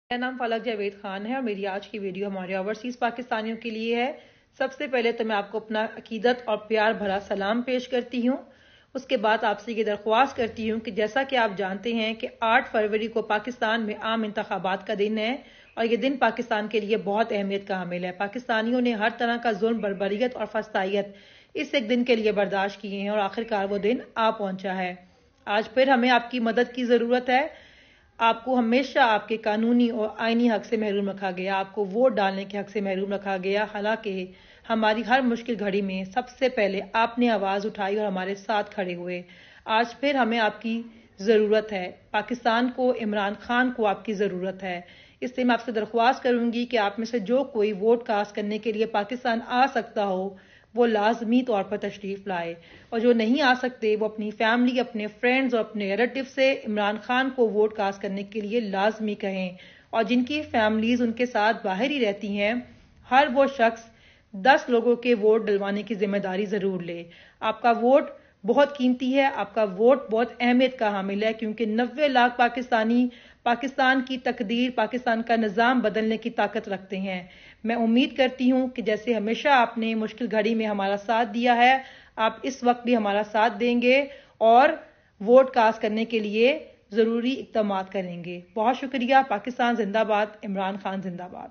میرا نام فلک جاوید خان ہے اور میری آج کی ویڈیو ہمارے اوورسیز پاکستانیوں کے لیے ہے۔ سب سے پہلے تو میں آپ کو اپنا عقیدت اور پیار بھرا سلام پیش کرتی ہوں۔ اس کے بعد آپ سے یہ درخواست کرتی ہوں کہ جیسا کہ آپ جانتے ہیں کہ 8 فروری کو پاکستان میں عام انتخابات کا دن ہے اور یہ دن پاکستان کے لیے بہت اہمیت کا حامل ہے۔ پاکستانیوں نے ہر طرح کا ظلم، بربریت اور فسطائیت اس ایک دن کے لیے برداشت کیے ہیں اور آخرکار وہ دن آ پہنچا ہے۔ آج پھر ہمیں آپ کی مدد کی ضرورت ہے۔ آپ کو ہمیشہ آپ کے قانونی اور آئینی حق سے محروم رکھا گیا، آپ کو ووٹ ڈالنے کے حق سے محروم رکھا گیا، حالانکہ ہماری ہر مشکل گھڑی میں سب سے پہلے آپ نے آواز اٹھائی اور ہمارے ساتھ کھڑے ہوئے۔ آج پھر ہمیں آپ کی ضرورت ہے۔ پاکستان کو، عمران خان کو آپ کی ضرورت ہے۔ اس لیے میں آپ سے درخواست کروں گی کہ آپ میں سے جو کوئی ووٹ کاسٹ کرنے کے لیے پاکستان آ سکتا ہو وہ لازمی طور پر تشریف لائے، اور جو نہیں آ سکتے وہ اپنی فیملی، اپنے فرینڈز اور اپنے ریلیٹیو سے عمران خان کو ووٹ کاسٹ کرنے کے لیے لازمی کہیں، اور جن کی فیملیز ان کے ساتھ باہر ہی رہتی ہیں ہر وہ شخص 10 لوگوں کے ووٹ ڈلوانے کی ذمہ داری ضرور لے۔ آپ کا ووٹ بہت قیمتی ہے، آپ کا ووٹ بہت اہمیت کا حامل ہے، کیونکہ 90 لاکھ پاکستانی پاکستان کی تقدیر، پاکستان کا نظام بدلنے کی طاقت رکھتے ہیں۔ میں امید کرتی ہوں کہ جیسے ہمیشہ آپ نے مشکل گھڑی میں ہمارا ساتھ دیا ہے، آپ اس وقت بھی ہمارا ساتھ دیں گے اور ووٹ کاسٹ کرنے کے لیے ضروری اقدامات کریں گے۔ بہت شکریہ۔ پاکستان زندہ باد، عمران خان زندہ باد۔